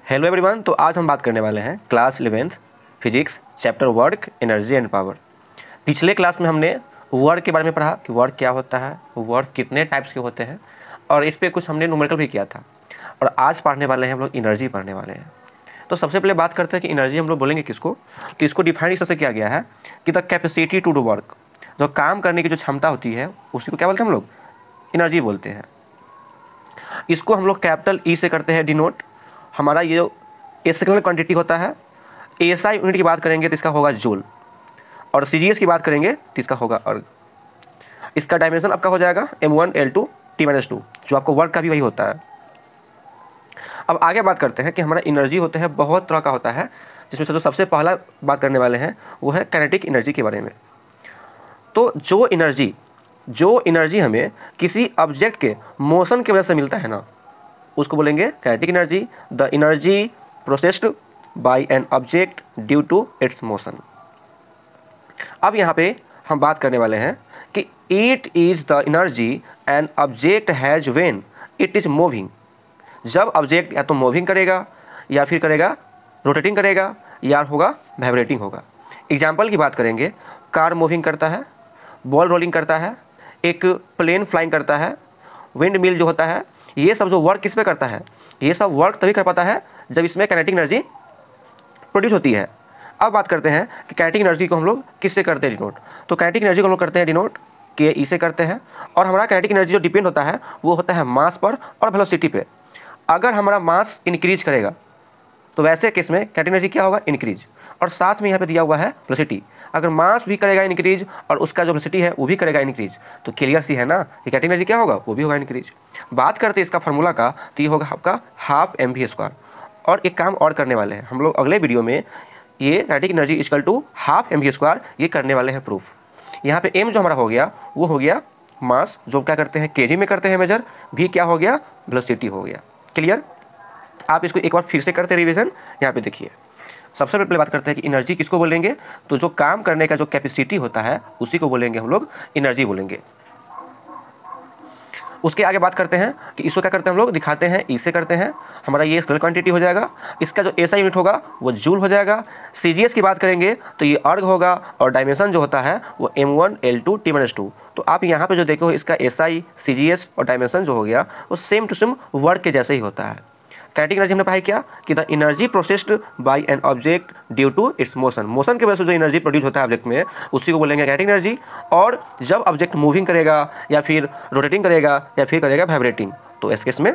Hello everyone. तो आज हम बात करने वाले हैं class 11th physics chapter work energy and power. पिछले क्लास में हमने वर्क के बारे में पढ़ा कि वर्क क्या होता है, वर्क कितने टाइप्स के होते हैं, और इस पर कुछ हमने न्यूमेरिकल भी किया था। और आज पढ़ने वाले हैं हम लोग एनर्जी पढ़ने वाले हैं। तो सबसे पहले बात करते हैं कि एनर्जी हम लोग बोलेंगे किसको। तो इसको डिफाइन इस तरह से किया गया है कि the capacity to do work, जो काम करने की जो क्षमता होती है उसी को क्या बोलते हैं हम लोग, एनर्जी बोलते हैं। इसको हम लोग कैपिटल ई से करते हैं डिनोट। हमारा ये जो सेकेंडल क्वांटिटी होता है, एसआई यूनिट की बात करेंगे तो इसका होगा जूल, और सीजीएस की बात करेंगे तो इसका होगा अर्ग। इसका डायमेंशन आपका हो जाएगा m1 L2 T-2, जो आपको वर्क का भी वही होता है। अब आगे बात करते हैं कि हमारा एनर्जी होता है बहुत तरह का होता है, जिसमें से जो सबसे पहला बात करने वाले हैं वो है काइनेटिक एनर्जी के बारे में। तो जो एनर्जी हमें किसी ऑब्जेक्ट के मोशन की वजह से मिलता है ना, उसको बोलेंगे kinetic energy. The energy processed by an object due to its motion. अब यहाँ पे हम बात करने वाले हैं कि it is the energy an object has when it is moving. जब ऑब्जेक्ट या तो मूविंग करेगा या फिर करेगा रोटेटिंग करेगा या होगा वाइब्रेटिंग होगा। एग्जाम्पल की बात करेंगे, कार मूविंग करता है, बॉल रोलिंग करता है, एक प्लेन फ्लाइंग करता है, विंड मिल जो होता है, ये सब जो वर्क किस पे करता है, ये सब वर्क तभी कर पाता है जब इसमें काइनेटिक एनर्जी प्रोड्यूस होती है। अब बात करते हैं कि काइनेटिक एनर्जी को हम लोग किससे करते हैं डिनोट। तो काइनेटिक एनर्जी को हम लोग करते हैं डिनोट के ई से करते हैं। और हमारा काइनेटिक एनर्जी जो डिपेंड होता है वो होता है मास पर और वेलोसिटी पे। अगर हमारा मास इंक्रीज करेगा तो वैसे केस में काइनेटिक एनर्जी क्या होगा, इंक्रीज। और साथ में यहाँ पे दिया हुआ है वेलोसिटी, अगर मास भी करेगा इंक्रीज और उसका जो वेलोसिटी है वो भी करेगा इंक्रीज, तो क्लियर सी है ना कि काइनेटिक एनर्जी क्या होगा, वो भी होगा इंक्रीज। बात करते हैं इसका फार्मूला का, तो ये होगा आपका हाफ mv²। और एक काम और करने वाले हैं हम लोग अगले वीडियो में, ये kinetic energy equal to half mv² ये करने वाले हैं प्रूफ। यहाँ पे m जो हमारा हो गया वो हो गया मास, जो क्या करते हैं केजी में करते हैं मेजर, भी क्या हो गया, वेलोसिटी हो गया। क्लियर। आप इसको एक बार फिर से करते रिवीजन। यहाँ पे देखिए, सबसे पहले बात करते हैं कि एनर्जी किसको बोलेंगे। तो जो काम करने का जो कैपेसिटी होता है उसी को बोलेंगे हम लोग एनर्जी बोलेंगे। उसके आगे बात करते हैं कि इसको क्या करते हैं हम लोग, दिखाते हैं ई से करते हैं। हमारा ये स्केलर क्वांटिटी हो जाएगा, इसका जो एसआई यूनिट होगा वो जूल हो जाएगा। सीजीएस की बात करेंगे तो ये अर्ग होगा, और डायमेंशन जो होता है वो m1 L2 T-2। तो आप यहाँ पे जो देखो इसका एसआई, सीजीएस और डायमेंशन जो हो गया वो सेम टू सेम वर्क के जैसे ही होता है। काइनेटिक एनर्जी हमने पढ़ाई क्या कि the energy processed by an object due to its motion. Motion की वजह से जो एनर्जी प्रोड्यूस होता है ऑब्जेक्ट में उसी को बोलेंगे काइनेटिक एनर्जी। और जब ऑब्जेक्ट मूविंग करेगा या फिर रोटेटिंग करेगा या फिर करेगा वाइब्रेटिंग, तो इस केस में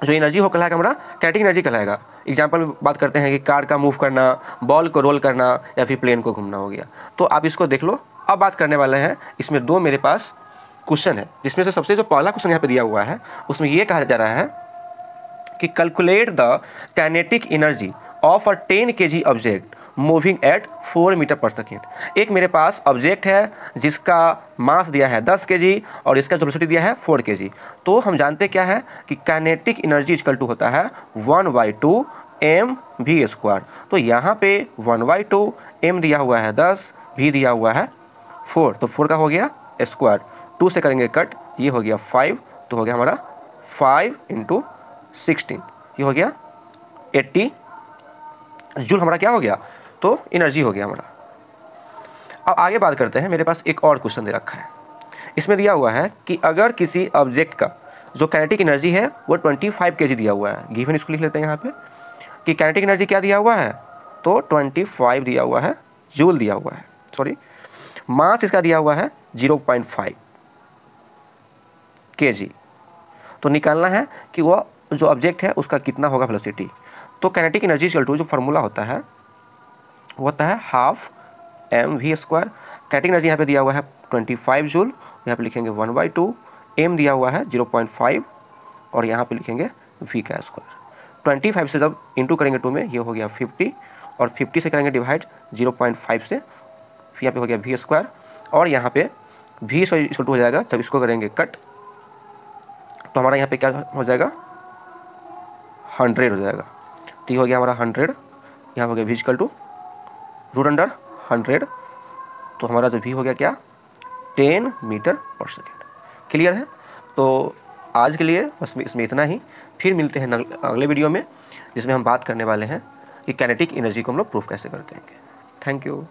जो एनर्जी हो कहलाएगा हमारा काइनेटिक एनर्जी कहलाएगा। एग्जाम्पल में बात करते हैं कि कार का मूव करना, बॉल को रोल करना या फिर प्लेन को घूमना हो गया। तो आप इसको देख लो। अब बात करने वाले हैं, इसमें दो मेरे पास क्वेश्चन है, जिसमें से सबसे जो पहला क्वेश्चन यहाँ पे दिया हुआ है उसमें ये कहा जा रहा है कि calculate the kinetic energy of a 10 kg object moving at 4 metre per second. एक मेरे पास ऑब्जेक्ट है जिसका मास दिया है 10 kg और इसका वेलोसिटी दिया है 4 kg। तो हम जानते क्या है कि काइनेटिक एनर्जी इक्वल टू होता है 1/2 mv²। तो यहाँ पे 1/2 m दिया हुआ है 10, v दिया हुआ है 4, तो 4 का हो गया स्क्वायर, 2 से करेंगे कट, ये हो गया 5, तो हो गया हमारा 5 × 16, ये हो गया 80 जूल हमारा क्या हो गया, तो एनर्जी हो गया हमारा। अब आगे बात करते हैं, मेरे पास एक और क्वेश्चन दे रखा है। इसमें दिया हुआ है कि अगर किसी ऑब्जेक्ट का जो काइनेटिक एनर्जी है वो 25 kg दिया हुआ है, गिवन इसको लिख लेते हैं यहाँ पे कि काइनेटिक एनर्जी क्या दिया हुआ है, तो 25 दिया हुआ है, जूल दिया हुआ है, सॉरी मास इसका दिया हुआ है 0.5 kg। तो निकालना है कि वो जो ऑब्जेक्ट है उसका कितना होगा वेलोसिटी। तो काइनेटिक एनर्जी इक्वल टू जो फार्मूला होता है वो होता है हाफ mv²। काइनेटिक एनर्जी यहाँ पे दिया हुआ है 25 जूल, यहाँ पे लिखेंगे 1/2, m दिया हुआ है 0.5 और यहाँ पे लिखेंगे v का स्क्वायर। 25 से जब इंटू करेंगे 2 में, ये हो गया 50, और 50 से करेंगे डिवाइड 0.5 से, यहाँ पे हो गया v², और यहाँ पे v इक्वल टू हो जाएगा जब इसको करेंगे कट, तो हमारा यहाँ पे क्या हो जाएगा, 100 हो जाएगा। तो ये हो गया हमारा 100, यहाँ हो गया v इक्वल टू √100, तो हमारा जो v हो गया क्या, 10 मीटर पर सेकेंड। क्लियर है। तो आज के लिए बस इसमें इतना ही। फिर मिलते हैं अगले वीडियो में, जिसमें हम बात करने वाले हैं कि काइनेटिक एनर्जी को हम लोग प्रूफ कैसे करते हैं। Thank you.